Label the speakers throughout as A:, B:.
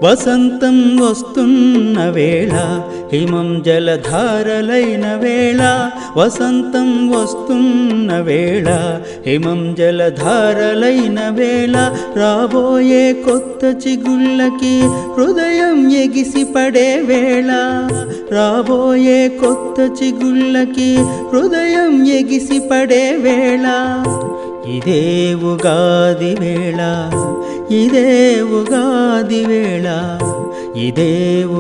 A: వసంతం వస్తున్న వేళ హిమం జలధారలైన వేళ వసంతం వస్తున్న వేళ హిమం జలధారలైన వేళ రాబోయే కొత్త చిగుళ్ళకి హృదయం ఎగిసిపడే వేళ రాబోయే కొత్త చిగుళ్ళకి హృదయం ఎగిసిపడే వేళ ఇదే ఉగాది వేళ ఇదే ఉగాది వేళ ఇదే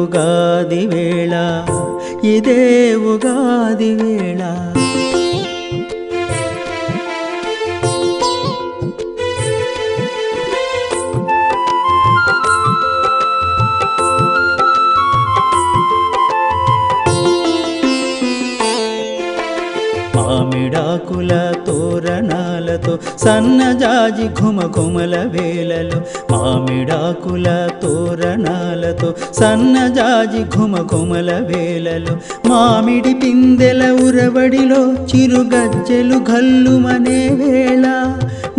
A: ఉగాది వేళ ఇదే ఉగాది వేళ మామిడాకుల తోరణాలతో సన్నజాజి ఘుమఘుమల వేళలో మామిడాకుల తోరణాలతో సన్నజాజి ఘుమఘుమల వేళలో మామిడి పిందెల ఉరవడిలో చిరుగజ్జెలు గల్లుమనే వేళ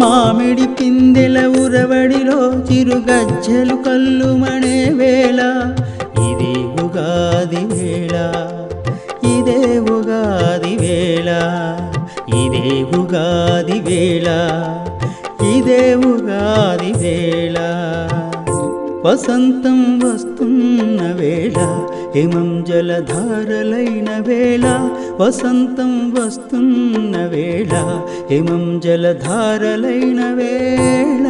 A: మామిడి పిందెల ఉరవడిలో చిరుగజ్జెలు కల్లుమనే వేళ ఇదే ఉగాది వేళ ఇదే ఉగాది వేళ ఇదే ఉగాది వేళ ఇదే ఉగాది వేళ వసంతం వస్తున్న వేళ హిమం జలధారలైన వేళ వసంతం వస్తున్న వేళ హిమం జలధారలైన వేళ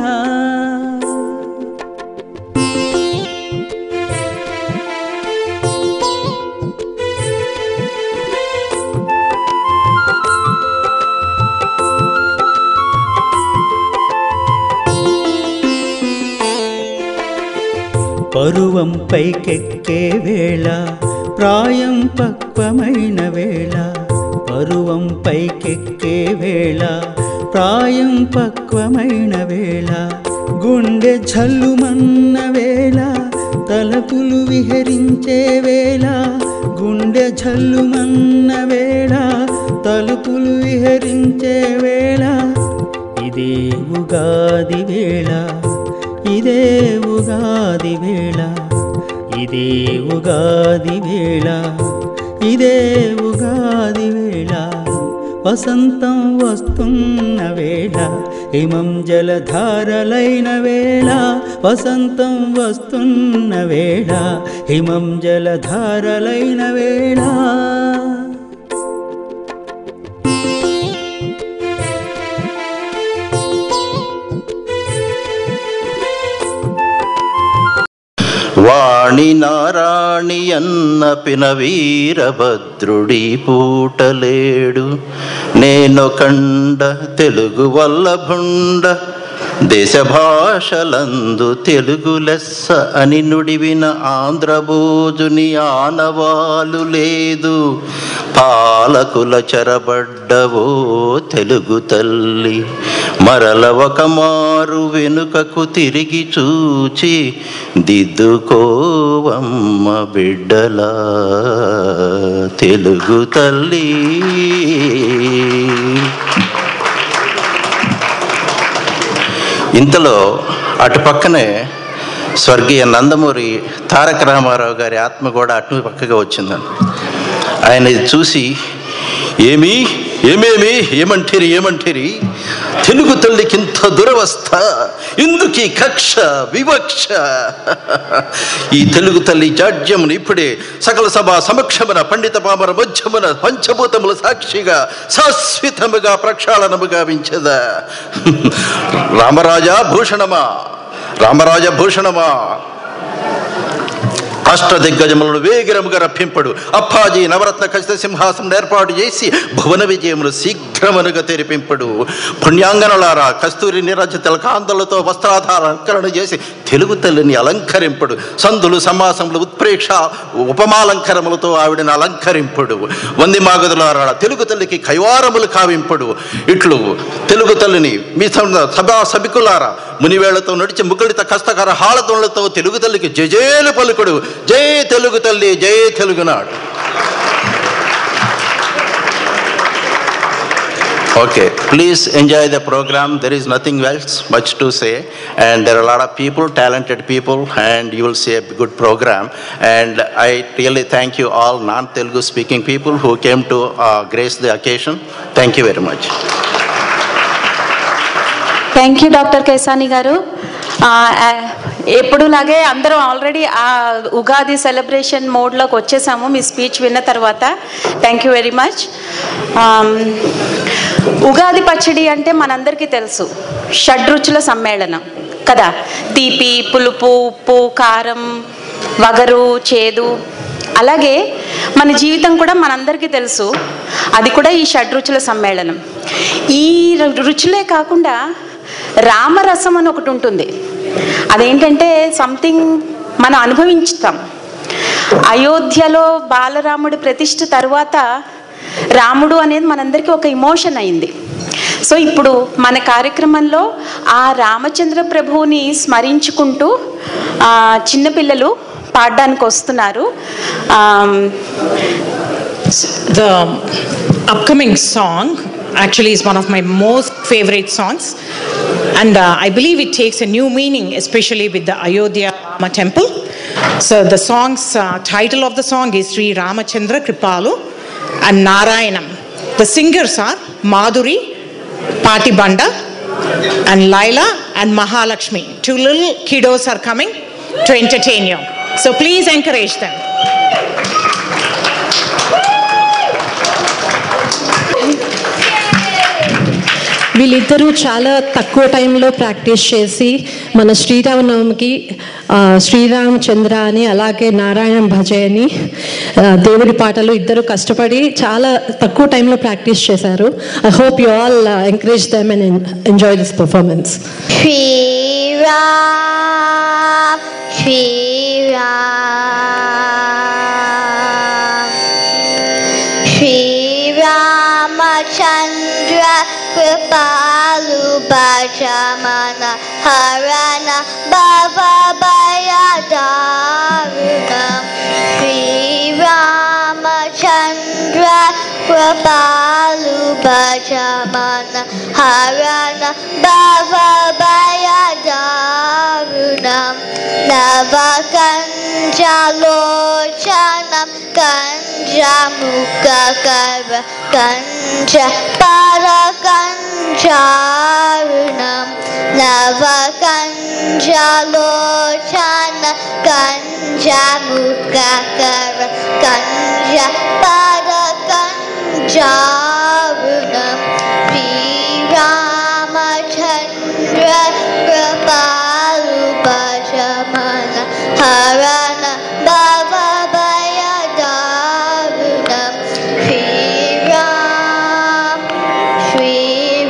A: పరువం పైకెక్కే వేళ ప్రాయం పక్వమైన వేళ పరువం పైకెక్కే వేళ ప్రాయం పక్వమైన వేళ గుండె జల్లుమన్న వేళ తలపులు విహరించే వేళ గుండె జల్లుమన్న వేళ తలుపులు విహరించే వేళ ఇదే ఉగాది వేళ ఇదే ఉగాది వేళ ఇదే ఉగాది వేళ ఇదే ఉగాది వేళ వసంతం వస్తున్న వేళ హిమం జలధారలైన వేళ వసంతం వస్తున్న వేళ హిమం జలధారలైన వేళ
B: వాణి నారాణి అన్న పిన వీరభద్రుడి పూటలేడు నేనొకండ తెలుగు వల్లభుండ దేశ భాషలందు తెలుగు లెస్స అని నుడివిన ఆంధ్రభోజుని ఆనవాలు లేదు పాలకుల చెరబడ్డవో తెలుగు తల్లి మరల ఒక మారు వెనుకకు తిరిగి చూచి దిద్దుకోవమ్మ బిడ్డలా తెలుగు తల్లి. ఇంతలో అటు పక్కనే స్వర్గీయ నందమూరి తారక రామారావు గారి ఆత్మ కూడా అటు పక్కగా వచ్చిందని ఆయన చూసి ఏమంటిరి తెలుగు తల్లికి ఇంత దురవస్థ ఇందుకీ కక్ష వివక్ష ఈ తెలుగు తల్లి జాడ్యమును ఇప్పుడే సకల సభ సమక్షమున పండిత పామర మధ్యమున పంచభూతముల సాక్షిగా శాశ్వతముగా ప్రక్షాళనము గావించదా రామరాజ భూషణమా అష్టదిగ్గజములను వేగిరముగా రప్పింపడు అప్పాజీ నవరత్న ఖచ్చిత సింహాసనం ఏర్పాటు చేసి భువన విజయమును శీఘ్రమనుగా తెరిపింపడు. పుణ్యాంగనులారా కస్తూరి నిరచితల కాంతలతో వస్త్రాధారణ చేసి తెలుగు తల్లిని అలంకరింపడు. సంధులు సమాసములు ఉత్ప్రేక్ష ఉపమాలంకరములతో ఆవిడని అలంకరింపడు. వంది మాగదులారా తెలుగు తల్లికి కైవారములు కావింపడు. ఇట్లు తెలుగు తల్లిని మీ సభా సభికులారా మునివేళ్లతో నడిచి ముకుళిత కష్టకర హాళతులతో తెలుగు తల్లికి జజేలు పలుకుడు. జై తెలుగు తల్లి, జై Telugunadu. Okay, please enjoy the program. There is nothing else much to say, and there are a lot of people, talented people, and you will see a good program. And I really thank you all non-Telugu speaking people who came to grace the occasion. Thank you very much.
C: Thank you doctor Kesani గారు. ఎప్పుడులాగే అందరం already ఆ Ugadi celebration మోడ్లోకి వచ్చేసాము మీ speech విన్న తర్వాత. Thank you very much. Ugadi పచ్చడి అంటే మనందరికీ తెలుసు, షడ్రుచుల సమ్మేళనం కదా. తీపి, పులుపు, ఉప్పు, కారం, వగరు, చేదు. అలాగే మన జీవితం కూడా మనందరికీ తెలుసు, అది కూడా ఈ షడ్రుచుల సమ్మేళనం. ఈ రుచులే కాకుండా రామరసం అని ఒకటి ఉంటుంది. అదేంటంటే సంథింగ్ మనం అనుభవించుతాం. అయోధ్యలో బాలరాముడి ప్రతిష్ఠ తర్వాత రాముడు అనేది మనందరికీ ఒక ఇమోషన్ అయింది. సో ఇప్పుడు మన కార్యక్రమంలో ఆ రామచంద్ర ప్రభువుని స్మరించుకుంటూ చిన్నపిల్లలు పాడడానికి వస్తున్నారు.
D: The upcoming song actually is one of my most favorite songs, and I believe it takes a new meaning, especially with the Ayodhya Rama temple. So the song's title of the song is Sri Ramachandra Kripalu and Narayanam. The singers are Madhuri, Patibanda, and Laila and Mahalakshmi. 2 little kiddos are coming to entertain you. So please encourage them.
E: వీళ్ళిద్దరూ చాలా తక్కువ టైంలో practice చేసి మన శ్రీరామనవమికి శ్రీరామచంద్ర అని అలాగే నారాయణ భజ అని దేవుడి పాటలు ఇద్దరు కష్టపడి చాలా తక్కువ టైంలో ప్రాక్టీస్ చేశారు. I hope you all encourage them and enjoy this performance.
F: Shriram Shriram Shriramachandra Kripalu Bhajamana Harana Bhava Bhayadarunam Sri Ramachandra Kripalu Bhajamana Harana Bhava Bhayadarunam Navakanjalochanam Kanjamukakara Kanja Parakanjarunam Navakanjalochanam Kanjamukakara Kanja Parakanjarunam Sri Ramachandra Kripalu Bhajamana Harana Bhava Bhayadarunam Sri Ram Sri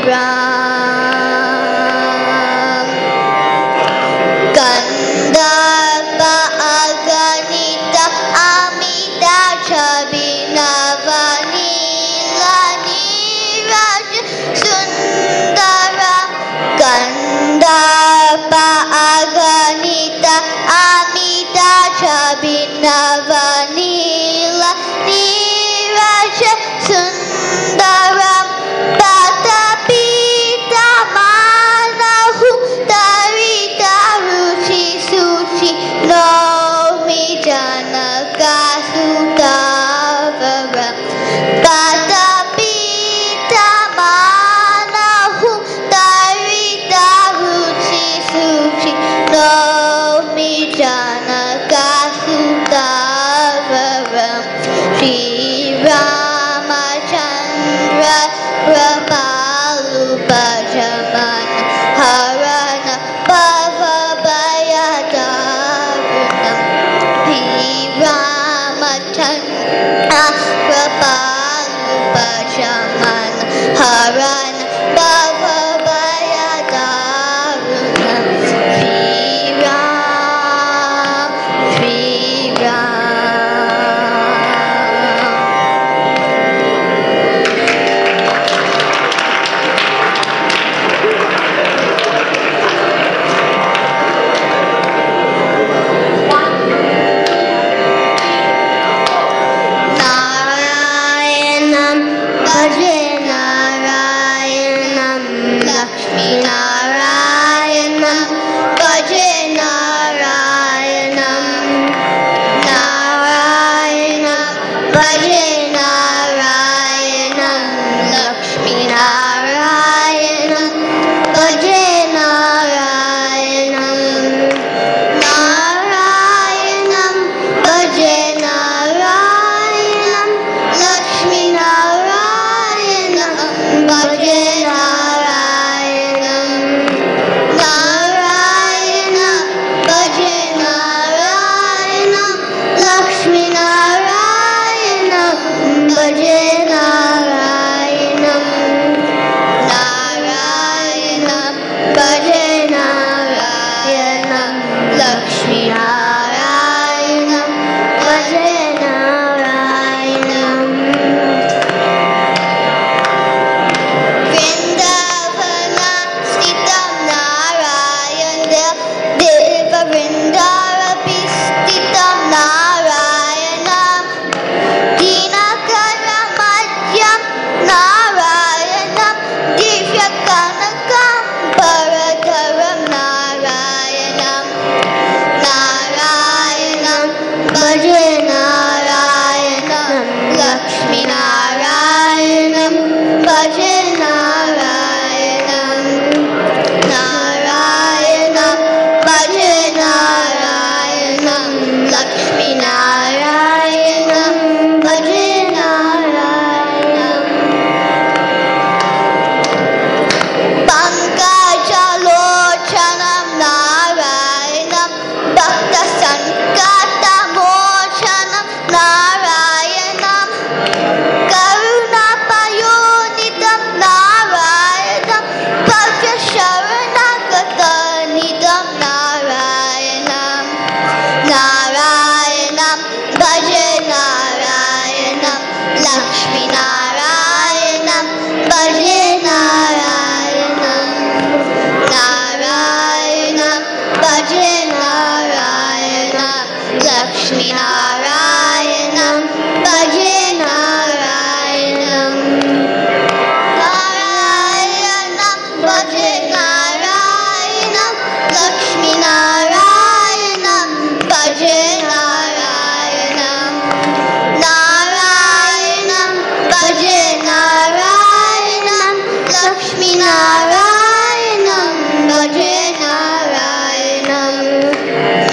F: Ram Gandharva Aganita Amita Chabinavanila Niraj Sundara Gandharva Aganita Amita Chabinavanila Niraj Sundaram Patapita Manahu Tarita Ruchi Suchi Nomi Janaka Sutavaram Patapita Manahu Tarita Ruchi Suchi Nomi Janaka Sutavaram Sri Ramachandra Kripalu Bhajamana Harana Bhava Bhayadarunam Sri Ramachandra Kripalu Bhajamana Harana Bhava Bhayadarunam Sri Ram Sri Ram Narayanam Bhaje Narayanam Bhaje Narayanam Lakshmi Narayanam Bhaje Narayanam Narayanam Bhaje Narayanam Lakshmi Narayanam Bhaje Narayanam Narayana Bhaje Narayanam Lakshmi Narayanam Bhaje Narayanam Narayana Bhaje Narayanam Lakshmi Narayanam Bhaje Narayanam Vrindavana Stitam Narayana Deva Vrindarapi Stitam Narayana Dinakara Madhyam Narayana Divya Kanakam Paradharam Narayanam Narayanam Bhaje Narayanam Lakshmi Narayanam Bhaje Narayanam Narayanam Bhaje Narayanam Lakshmi Narayanam Bhaje Narayanam Pankajalocanam Narayanam Bhakta Sankata Mochanam Narayanam Karunapayonitam Narayanam Bhakta Sharanagatanidam Narayanam Narayanam Bhaje Narayanam Lakshmi Narayanam Bhaje Narayanam Narayanam Bhaje Narayanam Lakshmi Narayanam Bhaje Narayanam Narayanam Bhaje Narayanam Lakshmi Narayanam Bhaje Narayanam Narayanam Bhaje Narayanam Lakshmi Narayanam Bhaje Narayanam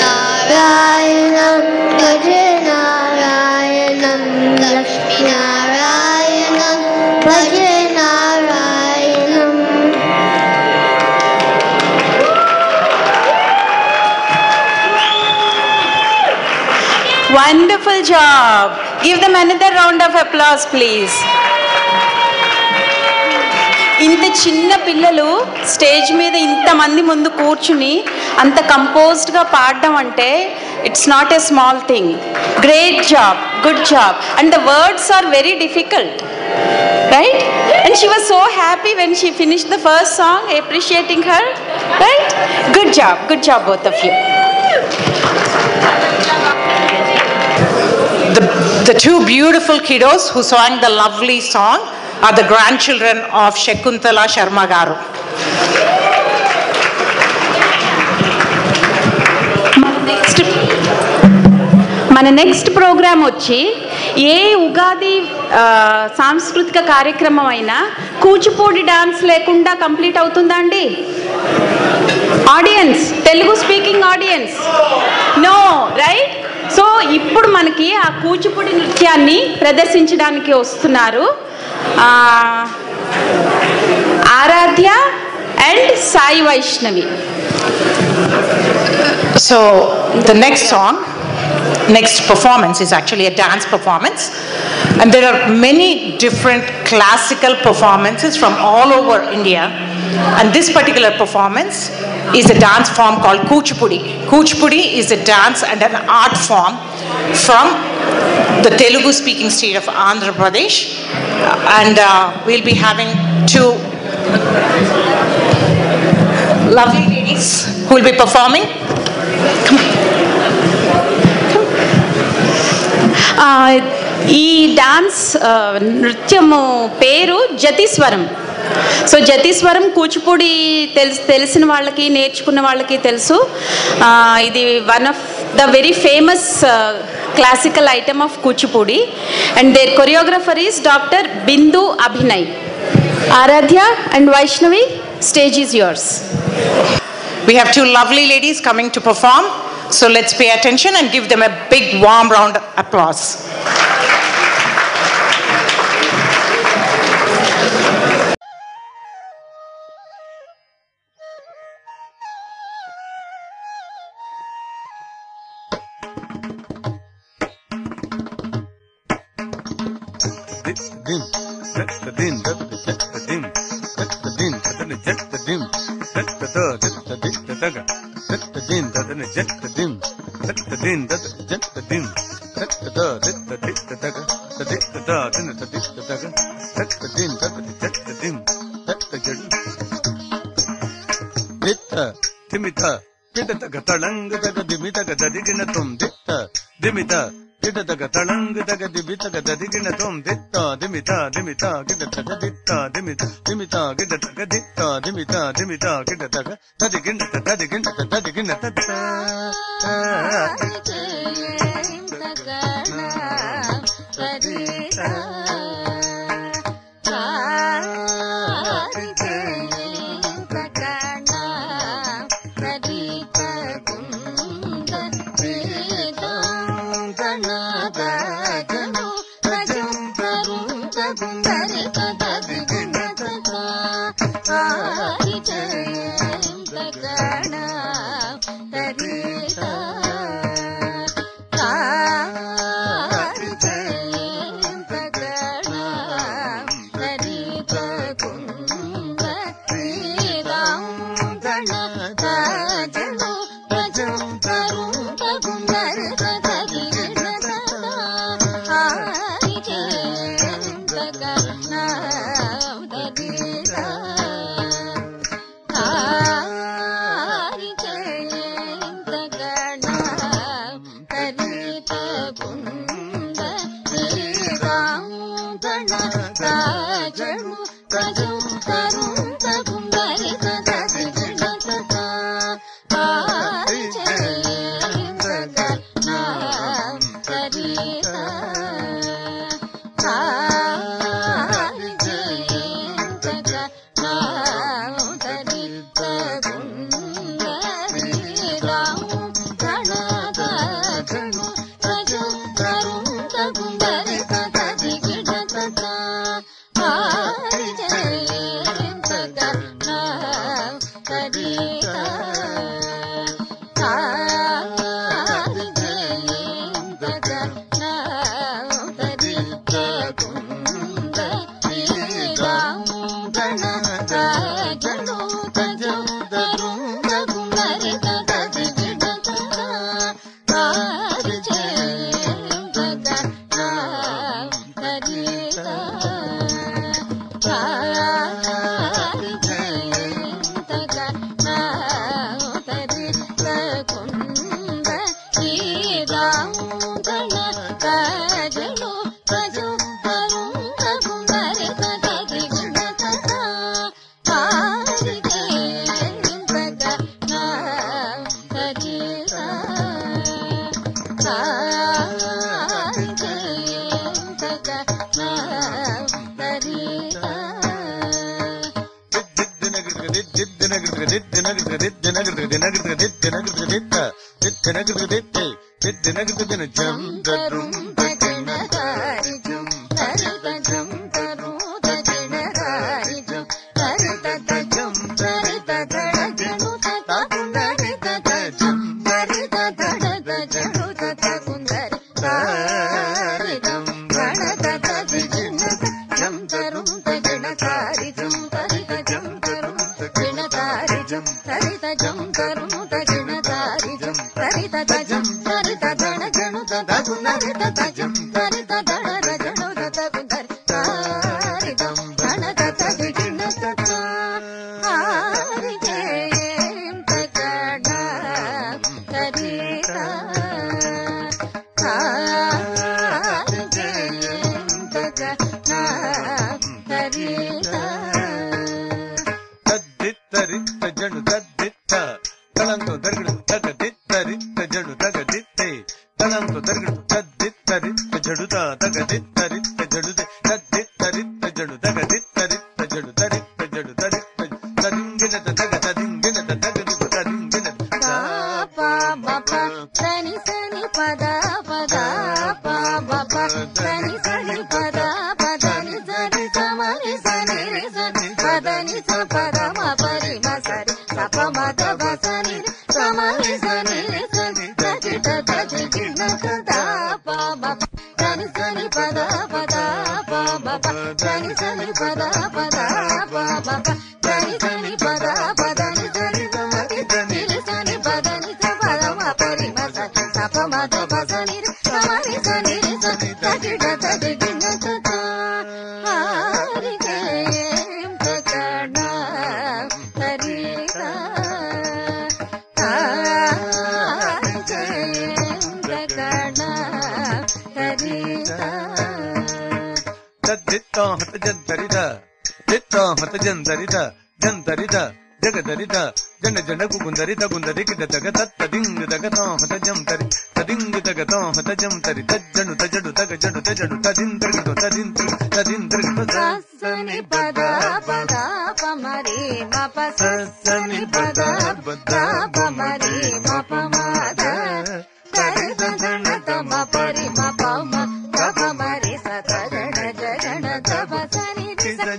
F: Narayanam Bhaje Narayanam Lakshmi Narayanam Bhaje Narayanam
C: Wonderful job. Give them another round of applause, please. ఇంత చిన్న పిల్లలు stage మీద ఇంతమంది ముందు కూర్చుని అంత కంపోజ్డ్గా పాడడం అంటే it's not a small thing. Great job, good job. And the words are very difficult, right? And she was so happy when she finished the first song, appreciating her, right? Good job both of you.
D: The two beautiful kiddos who sang the lovely song are the grandchildren of Shakuntala Sharma Garu.
C: మన next programme వచ్చి ఏ ఉగాది సాంస్కృతిక కార్యక్రమం అయినా Kuchipudi dance లేకుండా complete అవుతుందా అండి? Audience, Telugu speaking audience, no, right? So ఇప్పుడు మనకి ఆ కూచిపూడి నృత్యాన్ని ప్రదర్శించడానికి వస్తున్నారు Aaradhya and Sai Vaishnavi.
D: So the next song, next performance is actually a dance performance, and there are many different classical performances from all over India, and this particular performance is a dance form called Kuchipudi. Kuchipudi is a dance and an art form from the Telugu speaking state of Andhra Pradesh, and we'll be having two lovely ladies who will be performing.
C: ఈ dance నృత్యము పేరు Jatiswaram. So Jatiswaram Kuchipudi తెలిసిన వాళ్ళకి నేర్చుకున్న వాళ్ళకి తెలుసు. ఇది one of the very famous classical item of Kuchipudi, and their choreographer is Dr. Bindu Abhinay. Aradhya and Vaishnavi, stage is yours.
D: We have two lovely ladies coming to perform, so let's pay attention and give them a big warm round of applause.
F: Sarita jam, sarita jana janu da da guna re da da
G: దిత్తరిత్త జడు దిత్తరిత్త జడు దగ దిత్తరిత్త జడు దరిత్త జడు దరిత్త తదింగిన దగ తదింగిన దగ తదింగిన
F: పా బప సని సని పద పద పా బప సని సని పద పదని సని సమని సని సని పదని సపద మపరి మసరి సప మద బసని సమని సని సని తగిట తగిన కదా పా బప సని సని పద పద పా బప సని సని పద పద పా బప సని సని పద పదని సని సమని సని పదని సపద మపరి మసరి సప మద బసని సమని సని సని తగిట తగిన కదా హరి జయం ప్రకట హరిత హరి జయం ప్రకట హరిత
G: తద్దిత్తా హత జంతరిత దిత్తా హత జంతరిత జంతరిత జగదరిత జన జన గుందరిత గుందరి కిట తగ తత్తదింగ్ తగతా హత జంతరి తదింగ్ తగతా హత జంతరి తజ్జను తజడు తగ జడు తజడు తదింద్రగితో తదింద్ర తదింద్రగితో
F: సని పద పద పమరి మప సని పద పద పమరి మప మద సరి సన తమ పరి మప మప మరి సతరణ జగణ తప సని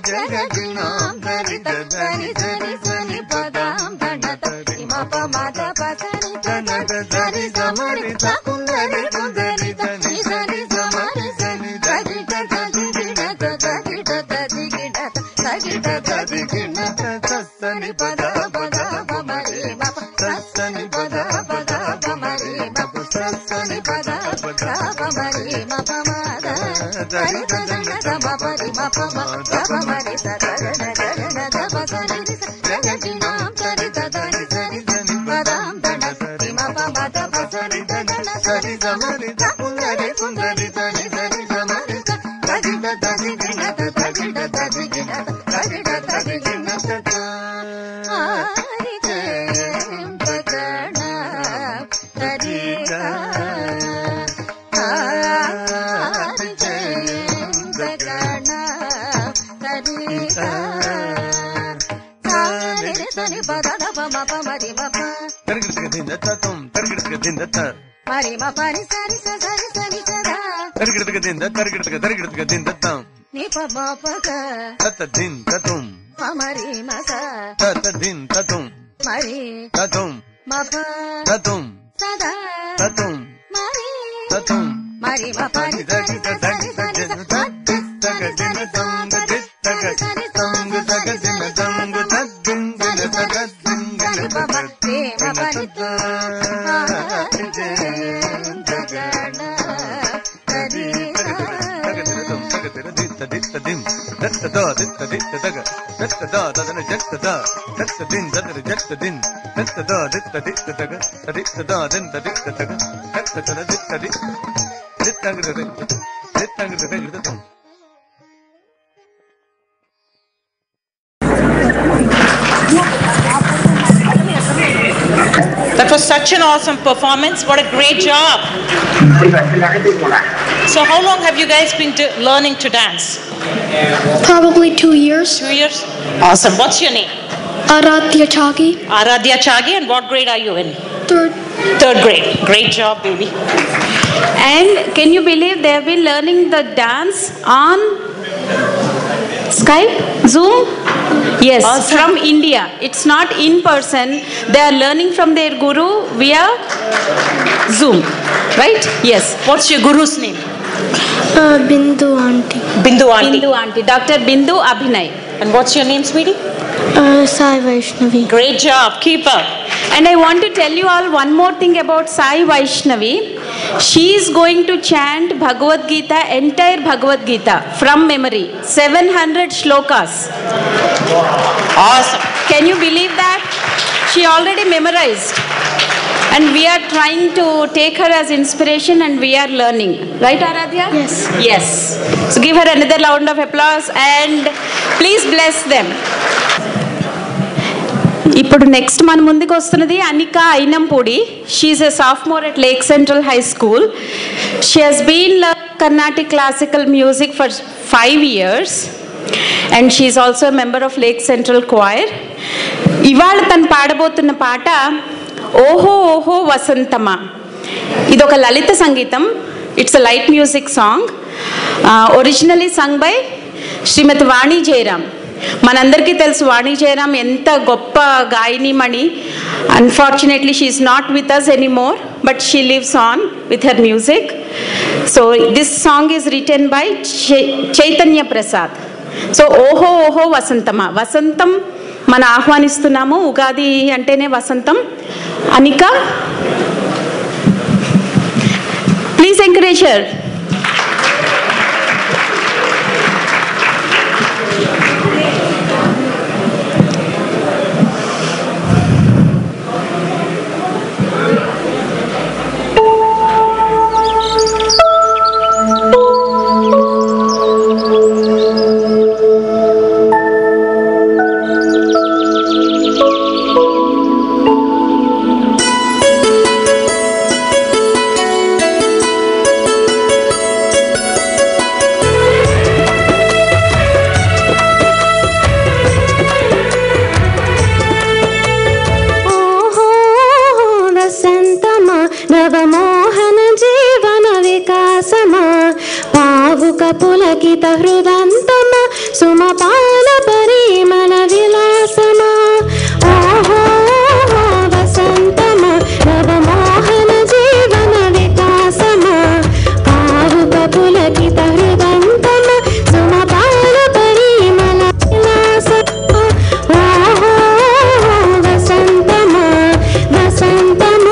F: జగజినాం ధరిత సని సని సని పదాం ధనత మప మద పసని తన సరి సమరి కుందరి కుందరి సని సని సమరి సని తగిట తగిన తగిట తగిన తగిట తగిన సని పద పద పమరి మప సని పద పద పమరి మప సని పద పద పమరి మప మద సని సని తమ పరి మప మద పమరి సతరణ జగణ తప సని జగజినాం సరిత ధని సని సని పదాం ధన మప మద పసని ధన సరి సమరి కుందరి కుందరి సని సని సమరి తగిట తగిన తగిట తగిన తగిట తగిన హరి జయం ప్రకట హరిత హరి జయం ప్రకట హరిత సని పద మప మరి మప
G: తరగిడక దిందతం తరగిడక దిందత
F: మరి మపని సరి సరి సని సదా
G: తరగిడక తరగిడక దిందతం
F: ని పపక
G: తత దిందతం
F: పమరి మస
G: తత దిందతం
F: మరి
G: తతం
F: మప
G: తతం
F: సదా
G: తతం
F: మరి
G: తతం
F: మరి మపని సరి సరి సని తగ దిన తంగ తగ తంగ తగ దిన తంగ తగ్గ తగ దిన పప ప్రేమ పరిత హరి జయం జగణ హరిత
G: దిత్తదిం దత్తదా దిత్తదిత్తదగ దత్తదా దదన జత్తదా దత్తదిన్ దదన జత్తదిన్ దత్తదా దిత్తదిత్తదగ దదిత్తదా దింతదిత్తదగ దత్తదన దిత్తది దిత్తంగద దిత్తంగద దిత్తదం
D: That was such an awesome performance. What a great job. So how long have you guys been learning to dance?
H: Probably 2 years.
D: 2 years? Awesome. What's your name?
H: Aradhya Chagi.
D: Aradhya Chagi. And what grade are you in?
H: 3rd.
D: 3rd grade. Great job, baby.
C: And can you believe they have been learning the dance on Skype? Zoom? Yes,
D: awesome.
C: From India. It's not in person. They are learning from their guru via Zoom. Right? Yes.
D: What's your guru's name?
H: Bindu Auntie.
D: Bindu Auntie.
C: Bindu Auntie. Dr. Bindu Abhinay.
D: And what's your name, sweetie?
H: Sai Vaishnavi.
D: Great job. Keep up.
C: And I want to tell you all one more thing about Sai Vaishnavi. She is going to chant Bhagavad Gita, entire Bhagavad Gita from memory. 700 shlokas.
D: Awesome.
C: Can you believe that? She already memorized. And we are trying to take her as inspiration and we are learning. Right, Aradhya?
H: Yes.
C: Yes. So give her another round of applause and please bless them. ఇప్పుడు next మన ముందుకు వస్తున్నది Anika Ayinampudi. She is a sophomore at Lake Central High School. She has been Carnatic classical music for 5 years and she is also a member of Lake Central Choir. ఇవాళ తను పాడబోతున్న పాట ఓహో ఓహో వసంతమా. ఇదొక లలిత సంగీతం. It's a light music song. Originally sung by Shrimati Vani Jayaram. మనందరికీ తెలుసు వాణి జయరామ్ ఎంత గొప్ప గాయనిమణి. Unfortunately she is not with us anymore, but she lives on with her music. So this song is written by Chaitanya Prasad. So ఓహో ఓహో వసంతమా, వసంతం మనం ఆహ్వానిస్తున్నాము. ఉగాది అంటేనే వసంతం. Anika, please encourage her.
H: పులకిత హృదంతమ సుమపాల పరిమళ విలాసమ. ఓహో వసంతమ నవమోహన జీవన వికాసమ. పావుక పులకిత హృదంతమ సుమపాల పరిమళ విలాసమ. ఓహో వసంతమ వసంతమ.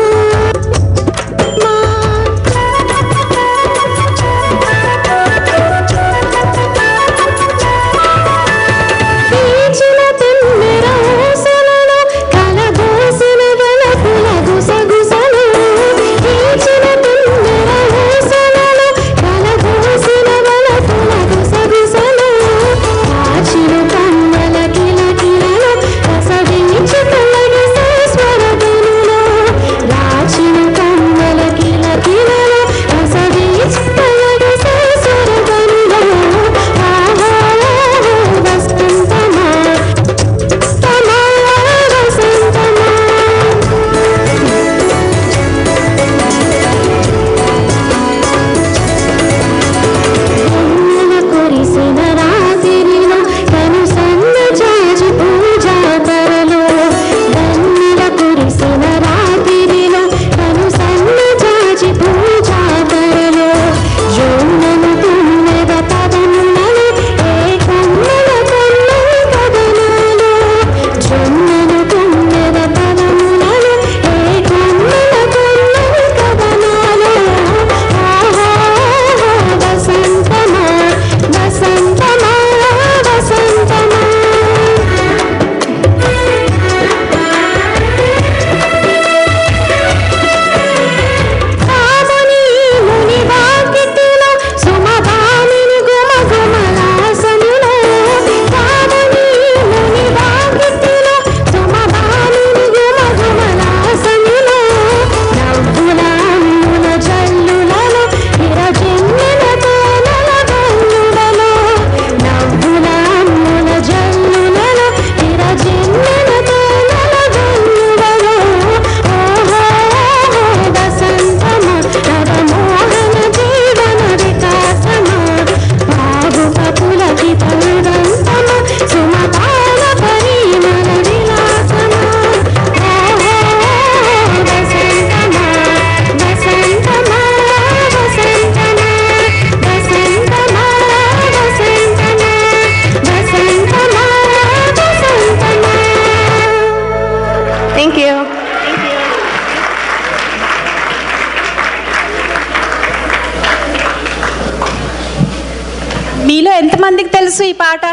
C: మీలో ఎంతమందికి తెలుసు ఈ పాట?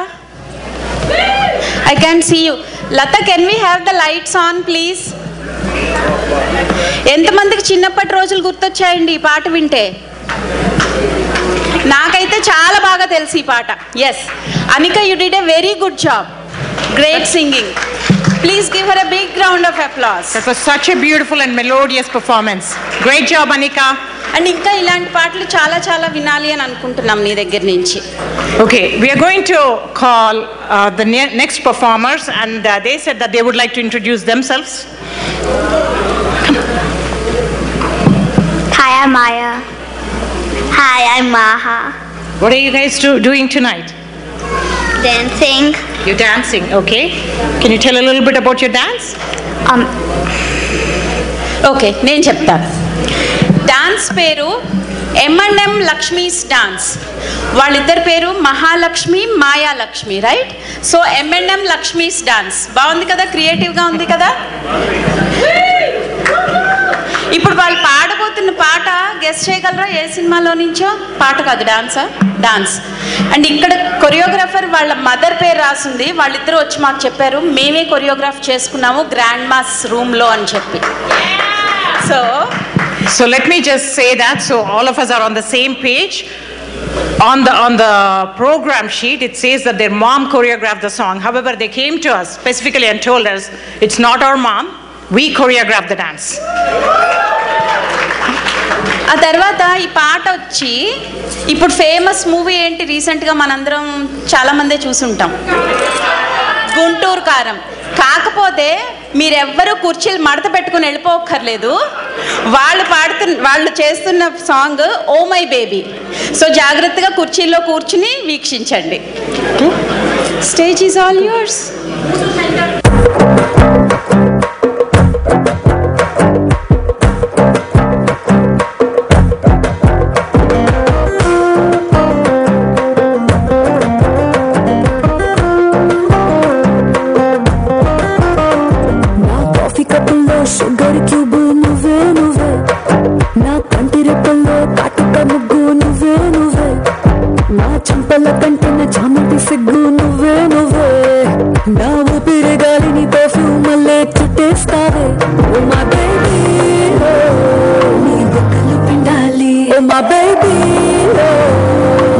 C: I can see you. Lata, can we have the lights on please? ఎంతమందికి చిన్నప్పటి రోజులు గుర్తొచ్చాయండి ఈ పాట వింటే? నాకైతే చాలా బాగా తెలుసు ఈ పాట. Yes, Anika, you did a very good job. Great singing. Please give her a big round of applause.
D: That was such a beautiful and melodious performance. Great job, Anika.
C: And ఇంకా ఇలాంటి పాటలు చాలా చాలా వినాలి అని అనుకుంటున్నాం నీ దగ్గర నుంచి.
D: Okay, we are going to call the next performers, and they said that they would like to introduce themselves.
I: Hi, I'm Maya. Hi, I'm Maha.
D: What are you guys doing tonight?
I: Dancing.
D: You're dancing, okay. Can you tell a little bit about your dance?
C: Okay, నేను చెప్తాను. Dance పేరు M&M Lakshmis dance. వాళ్ళిద్దరి పేరు Mahalakshmi, Mayalakshmi, right? So M&M Lakshmis dance బాగుంది కదా, క్రియేటివ్గా ఉంది కదా. ఇప్పుడు వాళ్ళు పాడబోతున్న పాట గెస్ చేయగలరా? ఏ సినిమాలో నుంచో? పాట కాదు, డాన్సా? డాన్స్. అండ్ ఇక్కడ కొరియోగ్రాఫర్ వాళ్ళ మదర్ పేరు రాసింది. వాళ్ళిద్దరూ వచ్చి మాకు చెప్పారు, మేమే కొరియోగ్రాఫ్ చేసుకున్నాము గ్రాండ్ మాస్ రూమ్లో అని చెప్పి.
D: So let me just say that, so all of us are on the same page. On the program sheet, it says that their mom choreographed the song. However, they came to us specifically and told us, it's not our mom, we choreographed the dance.
C: ఆ తర్వాత ఈ పాట వచ్చి ఇప్పుడు famous movie ఏంటి, రీసెంట్గా మనందరం చాలామందే చూసుంటాం, గుంటూరు కారం. కాకపోతే మీరెవ్వరూ కుర్చీలు మడత పెట్టుకుని వెళ్ళిపోక్కర్లేదు. వాళ్ళు చేస్తున్న song oh my baby. So జాగ్రత్తగా కుర్చీల్లో కూర్చుని వీక్షించండి. Stage is all yours.
H: Sugar cube నువ్వే నువ్వే, నా కంటి రెప్పల్లో కాటుక ముగ్గు నువ్వే నువ్వే, నా చెంపల కంటిన చామంతి సిగ్గు నువ్వే నువ్వే, నా ఊపిరి గాలిని పర్ఫ్యూమ్ మల్లే చుట్టేస్తావే. ఓ మా బేబీ, నీ బుగ్గలు పిండాలి. ఓ మా బేబీ,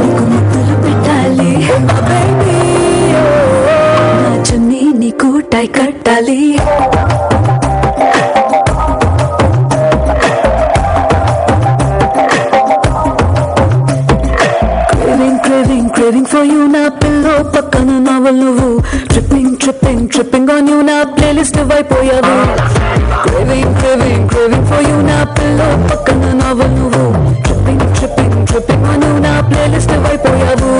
H: నీకు ముద్దులు పెట్టాలి. ఓ మా బేబీ, నా చున్నీ నీకు టై కట్టాలి. Craving for you, na pillow pakkana naval nuvu, tripping on you, na playlist vaipoyavu. Craving for you, na pillow pakkana naval nuvu, tripping on you, na playlist vaipoyavu.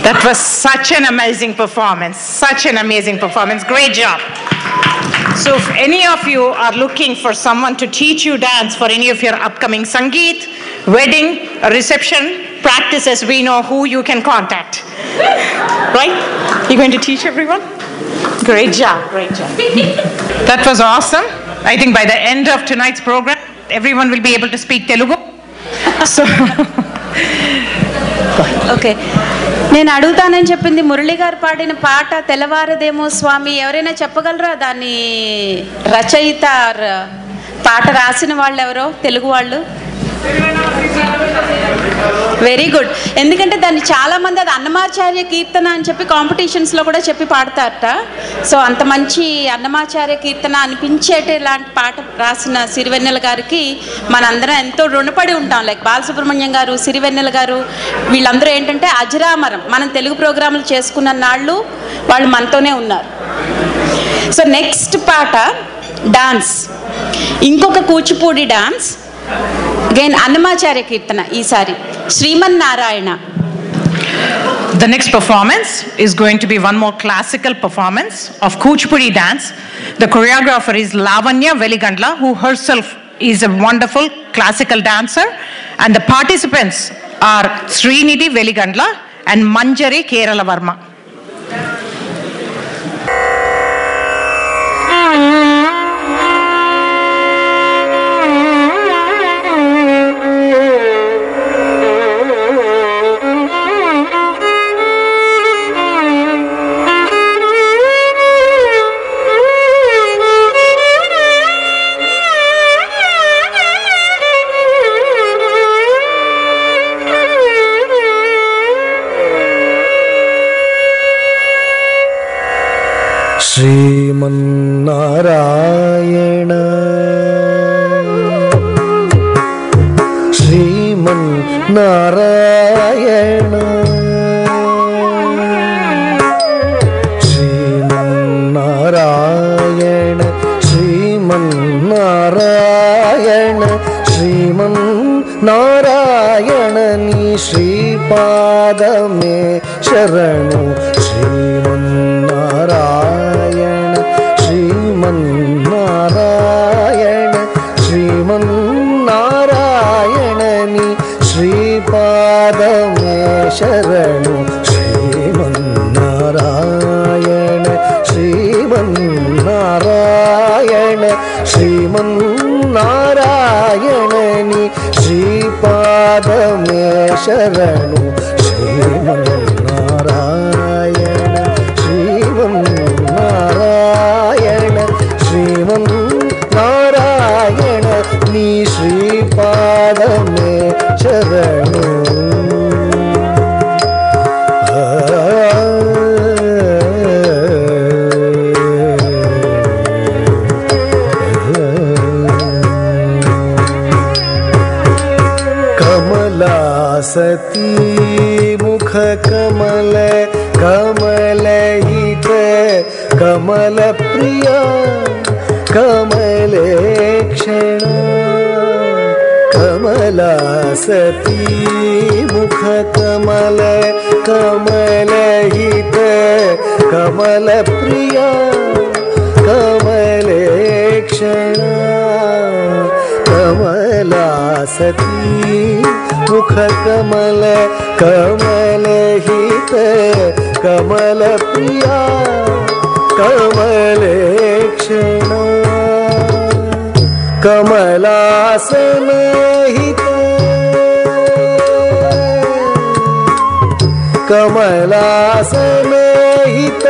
D: That was such an amazing performance. Such an amazing performance. Great job. So if any of you are looking for someone to teach you dance for any of your upcoming Sangeet, wedding, reception, practices, we know who you can contact. Right? You're going to teach everyone? Great job. Great job. That was awesome. I think by the end of tonight's program, everyone will be able to speak Telugu. So,
C: okay, నేను అడుగుతానని చెప్పింది మురళి గారు పాడిన పాట తెల్లవారదేమో స్వామి. ఎవరైనా చెప్పగలరా దాన్ని రచయిత పాట రాసిన వాళ్ళు ఎవరో తెలుగు వాళ్ళు? Very good. ఎందుకంటే దాన్ని చాలామంది అది అన్నమాచార్య కీర్తన అని చెప్పి కాంపిటీషన్స్లో కూడా చెప్పి పాడతారట. సో అంత మంచి అన్నమాచార్య కీర్తన అనిపించేటే ఇలాంటి పాట రాసిన సిరివెన్నెల గారికి మనందరం ఎంతో రుణపడి ఉంటాం. లైక్ బాలసుబ్రహ్మణ్యం గారు, సిరివెన్నెల గారు, వీళ్ళందరూ ఏంటంటే అజరామరం. మనం తెలుగు ప్రోగ్రాములు చేసుకున్న నాళ్ళు వాళ్ళు మనతోనే ఉన్నారు. సో నెక్స్ట్ పాట డాన్స్, ఇంకొక కూచిపూడి డాన్స్, అగైన్ అన్నమాచార్య కీర్తన, ఈసారి Srimannarayana.
D: The next performance is going to be one more classical performance of Kuchipudi dance. The choreographer is Lavanya Veligandla, who herself is a wonderful classical dancer, and the participants are Srinidhi Veligandla and Manjari Kerala Varma.
J: Srimannarayana Srimannarayana Srimannarayana Srimannarayana Srimannarayana నీ శ్రీపాదమే శరణు. శ్రీమన్నారాయణ శ్రీమన్నారాయణ శ్రీమన్నారాయణ నీ శ్రీపాదమే శరణు. శ్రీమన్నారాయణ శ్రీమన్నారాయణ శ్రీమన్నారాయణ నీ శ్రీపాదమే శరణు. శ్రీమన్నారాయణ శ్రీమన్నారాయణ శ్రీమన్నారాయణ నీ శ్రీపాదమే శరణు. कमलासती मुख कमल कमलहित कमल प्रिया कमलेक्षण. कमलासती मुख कमल कमलहित कमल प्रिया कमलेक्षण. कमलासती मुख कमल कमलहित कमल प्रिया कमलेक्षण. कमलासनहित कमलासनहित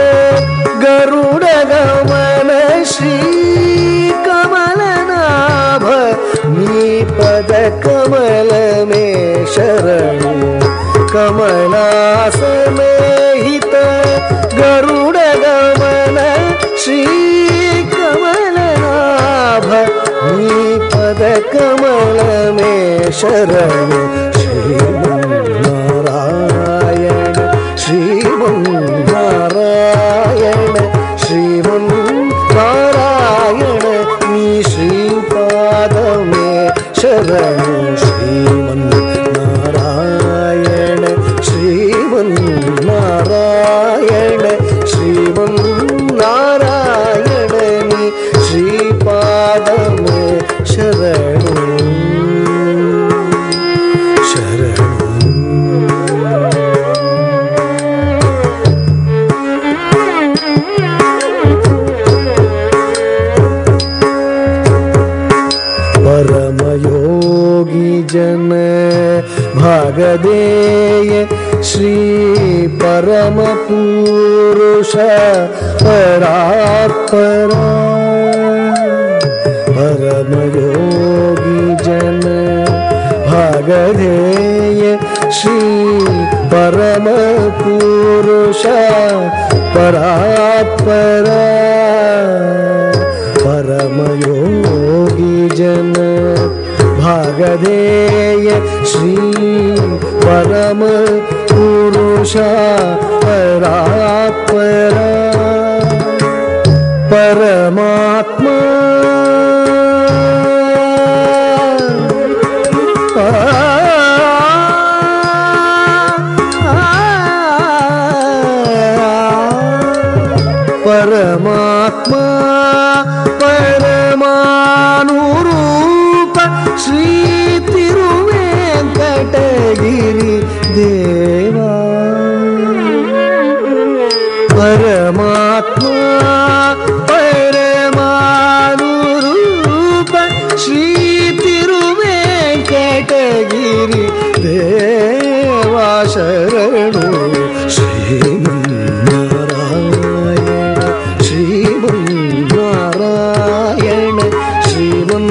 J: गरुड गमन श्री कमलनाभ नी पद कमल में शरणु. कमलासनहित गरुड गमन श्री कमलनाभ नी पद कमल में शरणु. श्रीमन्नारायण श्रीमन्नारायण श्रीमन्नारायण नी श्रीपादमे शरणु. श्रीमन्नारायण श्रीमन्नारायण श्रीमन्नारायण नी श्रीपादमे शरणु. श्री परम पुरुष परात्परा परम योगी जन भागधेय श्री परम पुरुष परात्परा परम योगी जन भागधेय श्री परम पुरुष परात्परा परमात्मा परमात्मा परमानुरूप श्री तिरुवेंकटगिरि देवा परमात्मा परमानुरूप श्री तिरुवेंकटगिरि देवा शरणु Sriman Narayana Sriman Narayana श्रीमन्नारायणनि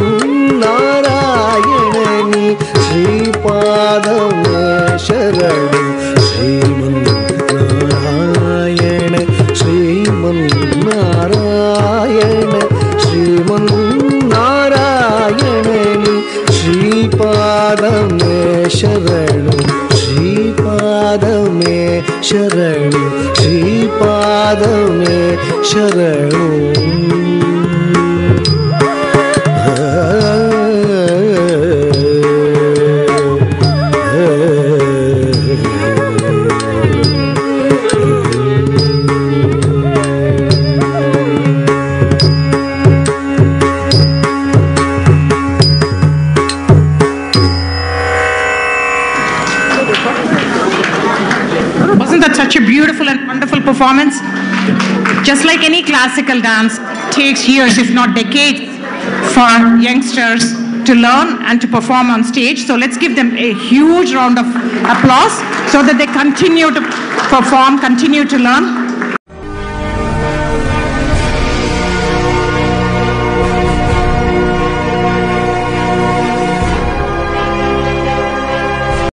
J: श्रीपादमे शरणु Sriman Narayana Sriman Narayana श्रीमन्नारायणनि श्रीपादमे शरणु श्रीपादमे शरणु श्रीपादमे शरणु
D: Wasn't that such a beautiful and wonderful performance? Just like any classical dance, takes years, if not decades, for youngsters to learn and to perform on stage. So let's give them a huge round of applause so that they continue to perform, continue to learn.